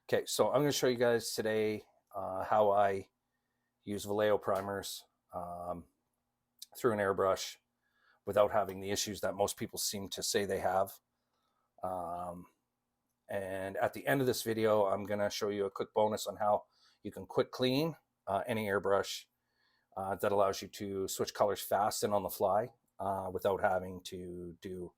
Okay, so I'm going to show you guys today how I use Vallejo primers through an airbrush without having the issues that most people seem to say they have. And at the end of this video, I'm going to show you a quick bonus on how you can quick clean any airbrush that allows you to switch colors fast and on the fly without having to do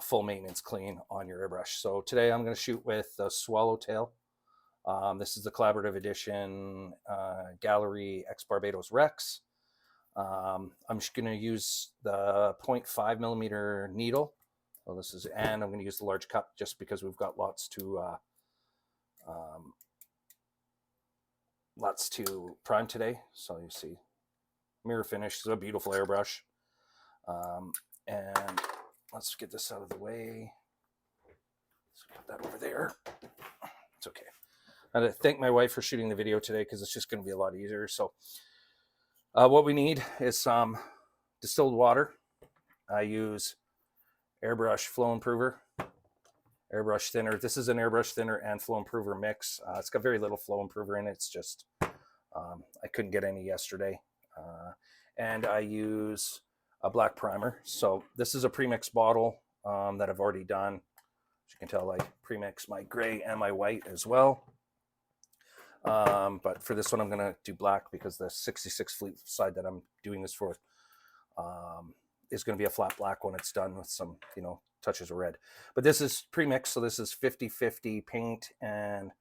full maintenance clean on your airbrush. So today I'm going to shoot with the Swallowtail. This is the collaborative edition Gaahleri X Barbados Rex. I'm just going to use the 0.5 millimeter needle. So this is, and I'm going to use the large cup just because we've got lots to prime today. So you see, mirror finish is a beautiful airbrush. And let's get this out of the way. Let's put that over there. It's okay. I thank my wife for shooting the video today because it's just going to be a lot easier. So what we need is some distilled water. I use airbrush flow improver, airbrush thinner. This is an airbrush thinner and flow improver mix. It's got very little flow improver in it. It's just I couldn't get any yesterday. And I use a black primer. So this is a premix bottle that I've already done. As you can tell, I premix my gray and my white as well. But for this one, I'm going to do black because the 66 fleet side that I'm doing this for is going to be a flat black when it's done with some, touches of red. But this is premix, so this is 50-50 paint and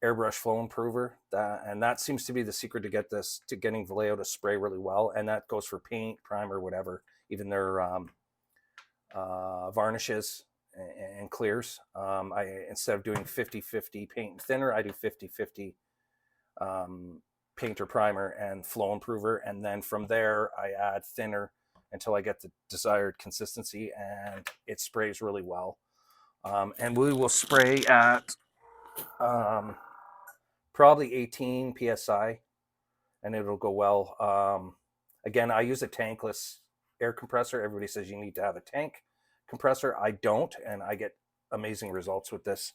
airbrush flow improver. And that seems to be the secret to getting Vallejo to spray really well. And that goes for paint, primer, whatever, even their varnishes and clears. Instead of doing 50-50 paint and thinner, I do 50-50 paint or primer and flow improver, and then from there I add thinner until I get the desired consistency, and it sprays really well. And we will spray at probably 18 psi, and it'll go well. Again, I use a tankless air compressor. Everybody says you need to have a tank compressor. I don't, and I get amazing results with this.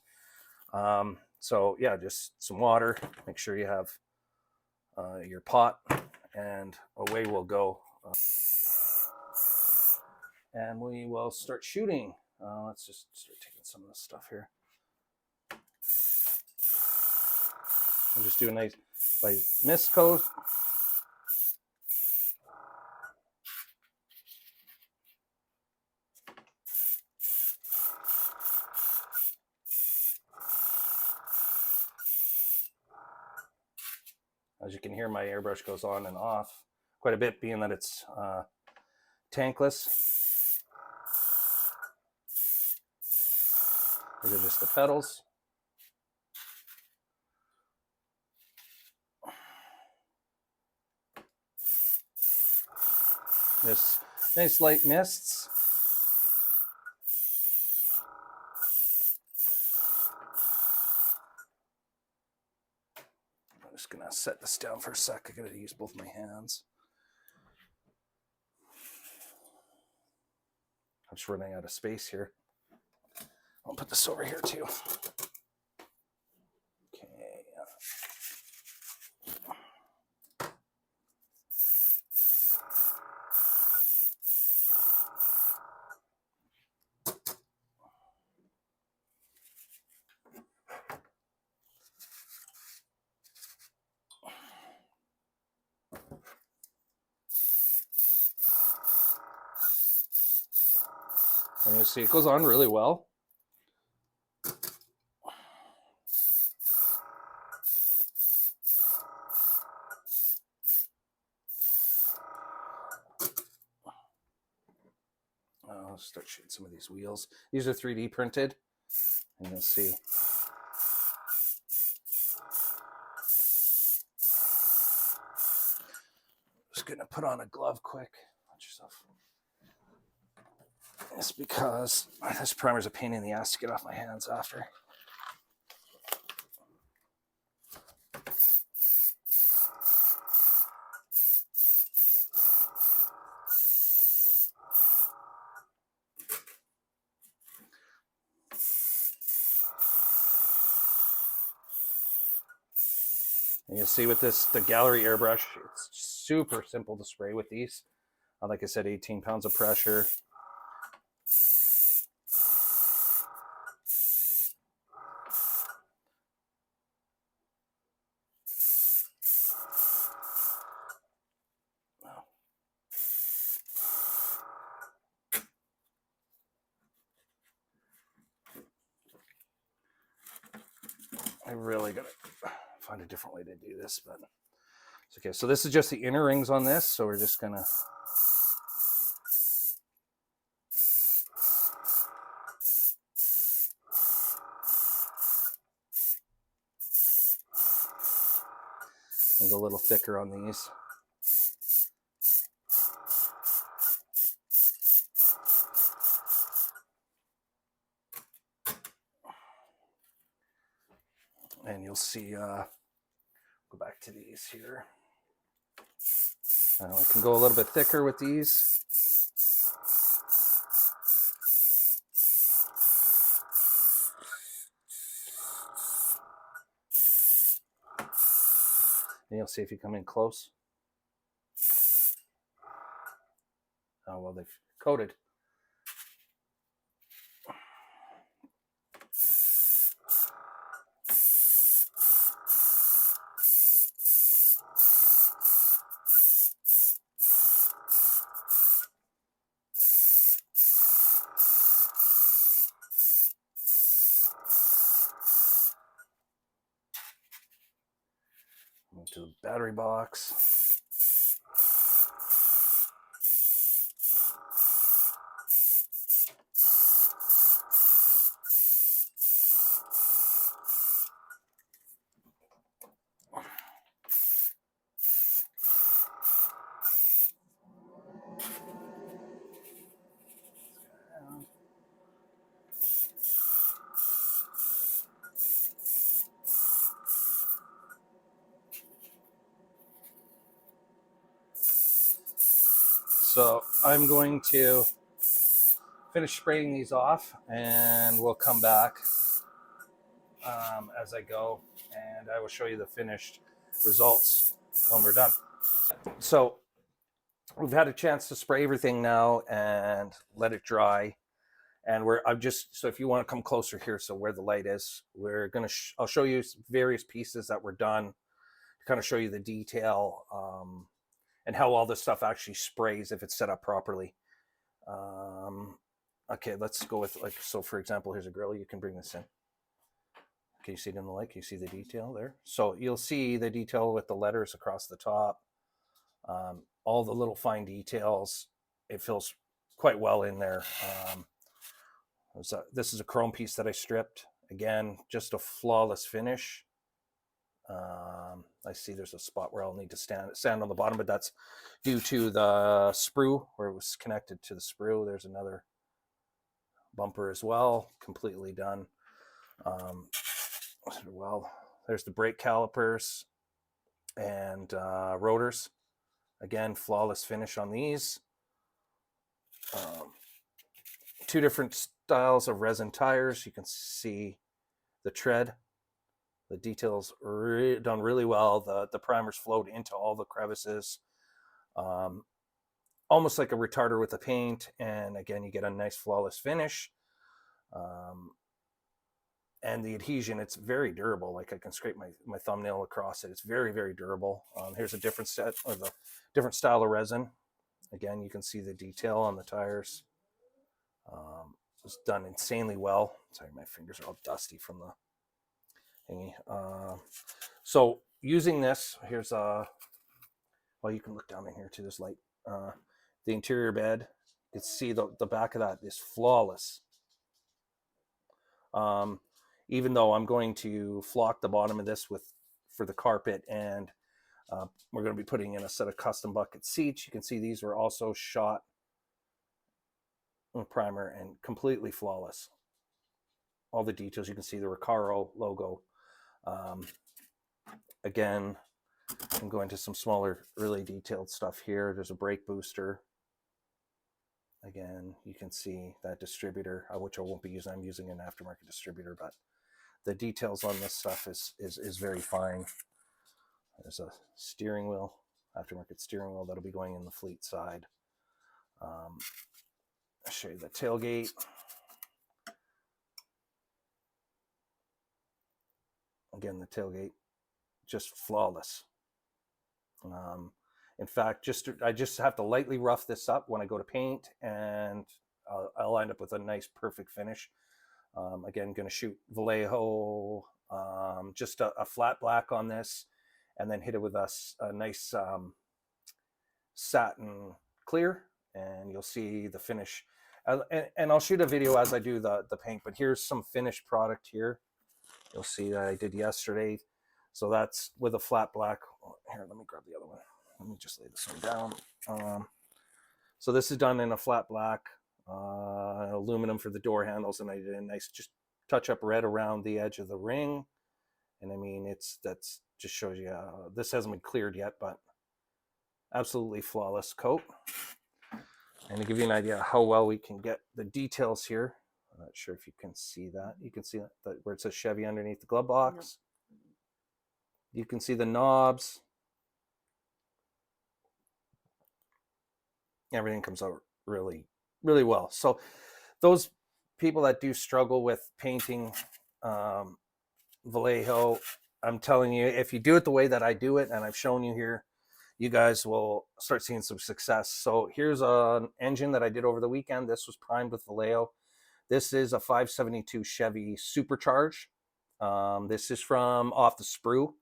So yeah, just some water. Make sure you have your pot, and away we'll go. And we will start shooting. Let's just start taking some of this stuff here. I'm just doing a nice like mist coat. As you can hear, my airbrush goes on and off quite a bit, being that it's tankless. These are just the petals. Just nice light mists. I'm just gonna set this down for a sec. I gotta use both my hands. I'm just running out of space here. I'll put this over here too. Okay. And you'll see it goes on really well. I'll start shooting some of these wheels. These are 3D printed, and you'll see. Just gonna put on a glove quick. Watch yourself. It's because this primer's a pain in the ass to get off my hands after. And you'll see with this, the Gaahleri Airbrush, it's super simple to spray with these. Like I said, 18 pounds of pressure. I really gotta find a different way to do this, but it's okay. So this is just the inner rings on this. So we're just gonna go a little thicker on these. And you'll see, go back to these here. I can go a little bit thicker with these. And you'll see if you come in close. Oh, well, they've coated. To the battery box. So I'm going to finish spraying these off, and we'll come back as I go, and I will show you the finished results when we're done. So we've had a chance to spray everything now and let it dry. And so if you want to come closer here, so where the light is, I'll show you various pieces that were done to kind of show you the detail and how all this stuff actually sprays if it's set up properly. Okay, let's go with, like, so for example, here's a grill. You can bring this in. Can you see it in the light? Can you see the detail there? So you'll see the detail with the letters across the top. All the little fine details. It feels quite well in there. This is a chrome piece that I stripped. Again, just a flawless finish. I see there's a spot where I'll need to sand on the bottom, but that's due to the sprue, where it was connected to the sprue. There's another bumper as well, completely done. Well, there's the brake calipers and rotors. Again, flawless finish on these. Two different styles of resin tires. You can see the tread. The details done really well. The primers flowed into all the crevices. Almost like a retarder with the paint. And again, you get a nice flawless finish. And the adhesion, it's very durable. Like I can scrape my thumbnail across it. It's very, very durable. Here's a different set of the different style of resin. Again, you can see the detail on the tires. It's done insanely well. Sorry, my fingers are all dusty from the thingy. So using this, here's well, you can look down in here too. There's light. The interior bed, you can see the back of that is flawless. Even though I'm going to flock the bottom of this for the carpet, and we're going to be putting in a set of custom bucket seats. You can see these were also shot with primer and completely flawless. All the details, you can see the Recaro logo. Again, I'm going to some smaller, really detailed stuff here. There's a brake booster. Again, you can see that distributor, which I won't be using. I'm using an aftermarket distributor, but the details on this stuff is very fine. There's a steering wheel, aftermarket steering wheel that'll be going in the fleet side. I'll show you the tailgate. Again, the tailgate, just flawless. In fact, I just have to lightly rough this up when I go to paint, and I'll end up with a nice, perfect finish. Again, going to shoot Vallejo, just a flat black on this, and then hit it with a nice satin clear, and you'll see the finish. And I'll shoot a video as I do the paint, but here's some finished product here. You'll see that I did yesterday. So that's with a flat black. Here, let me grab the other one. Let me just lay this one down. So this is done in a flat black, aluminum for the door handles, and I did a nice just touch up red around the edge of the ring. And I mean, that's just shows you, this hasn't been cleared yet, but absolutely flawless coat. And to give you an idea how well we can get the details here, I'm not sure if you can see that. You can see that where it says Chevy underneath the glove box. Yep. You can see the knobs. Everything comes out really, really well. So those people that do struggle with painting Vallejo, I'm telling you, if you do it the way that I do it, and I've shown you here, you guys will start seeing some success. So here's an engine that I did over the weekend. This was primed with Vallejo. This is a 572 Chevy Supercharge. This is from off the sprue.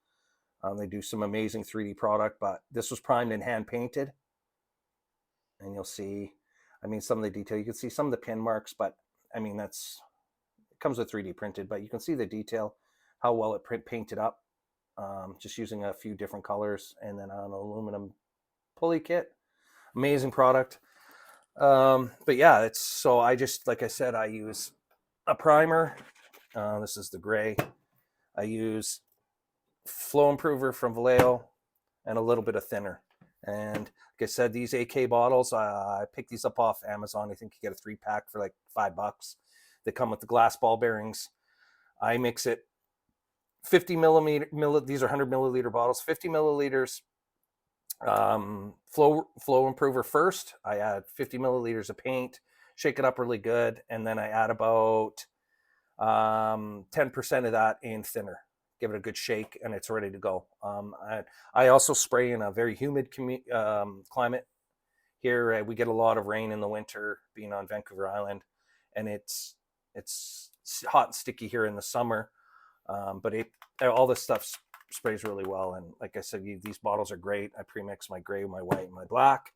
They do some amazing 3D product, but this was primed and hand painted. And you'll see, I mean, some of the detail. You can see some of the pin marks, but I mean, it comes with 3D printed, but you can see the detail, how well it painted up, just using a few different colors, and then on an aluminum pulley kit. Amazing product. But yeah, so I just, like I said, I use a primer. This is the gray. I use flow improver from Vallejo and a little bit of thinner. And like I said, these AK bottles, I picked these up off Amazon. I think you get a 3-pack for like $5. They come with the glass ball bearings. I mix it 50 milliliter, these are 100 milliliter bottles, 50 milliliters flow improver first. I add 50 milliliters of paint, shake it up really good, and then I add about 10% of that in thinner. Give it a good shake, and it's ready to go. I also spray in a very humid climate. Here we get a lot of rain in the winter, being on Vancouver Island, and it's hot and sticky here in the summer. But all this stuff sprays really well. And like I said, these bottles are great. I pre-mix my gray, my white, and my black.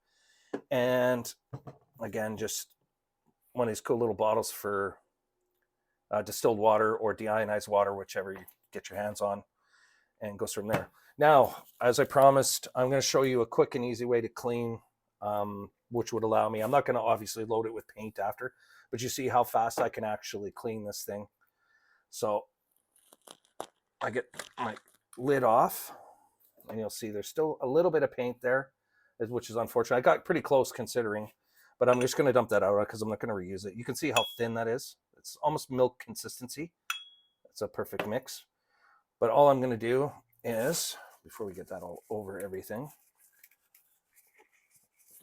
And again, just one of these cool little bottles for distilled water or deionized water, whichever you get your hands on, and goes from there. Now, as I promised, I'm going to show you a quick and easy way to clean, which would allow me, I'm not going to obviously load it with paint after, but you see how fast I can actually clean this thing. So I get my lid off, and you'll see there's still a little bit of paint there, which is unfortunate. I got pretty close considering, but I'm just going to dump that out because I'm not going to reuse it. You can see how thin that is. It's almost milk consistency. It's a perfect mix. But all I'm going to do is, before we get that all over everything,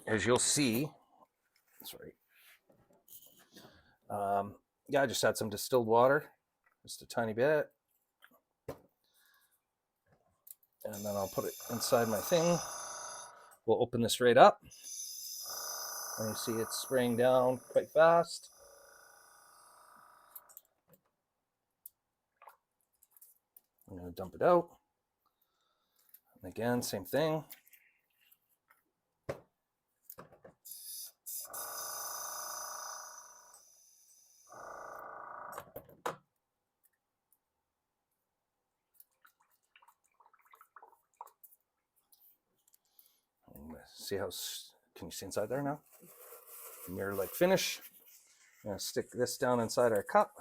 as you'll see, sorry, yeah, I just add some distilled water, just a tiny bit. And then I'll put it inside my thing. We'll open this right up. And you see it's spraying down quite fast. I'm going to dump it out. And again, same thing. See how, can you see inside there now? Mirror-like finish. I'm going to stick this down inside our cup.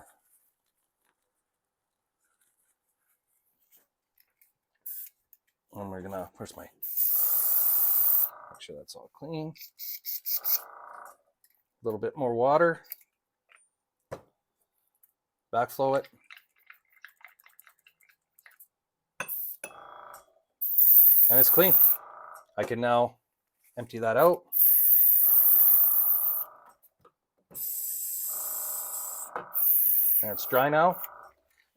And we're gonna, where's my, make sure that's all clean. A little bit more water. Backflow it. and it's clean. I can now empty that out. And it's dry now.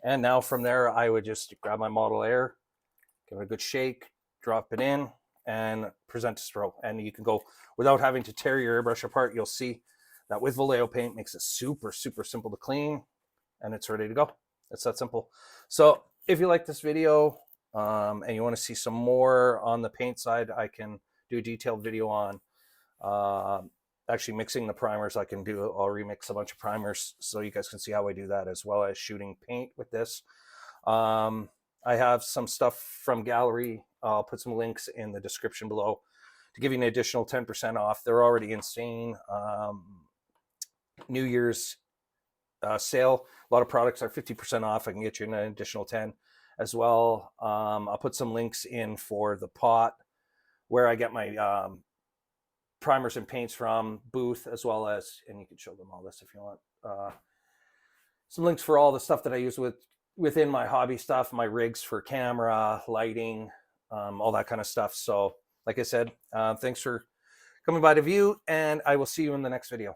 And now from there, I would just grab my Model Air, give it a good shake, drop it in, and present to stroke. And you can go without having to tear your airbrush apart. You'll see that with Vallejo paint makes it super, super simple to clean, and it's ready to go. It's that simple. So if you like this video and you want to see some more on the paint side, I can do a detailed video on actually mixing the primers. I'll remix a bunch of primers so you guys can see how I do that, as well as shooting paint with this. I have some stuff from Gaahleri. I'll put some links in the description below to give you an additional 10% off. They're already insane. New Year's sale. A lot of products are 50% off. I can get you an additional 10 as well. I'll put some links in for the pot where I get my primers and paints from, booth, as well as, and you can show them all this if you want, some links for all the stuff that I use within my hobby stuff, my rigs for camera, lighting, all that kind of stuff. So like I said, thanks for coming by to view, and I will see you in the next video.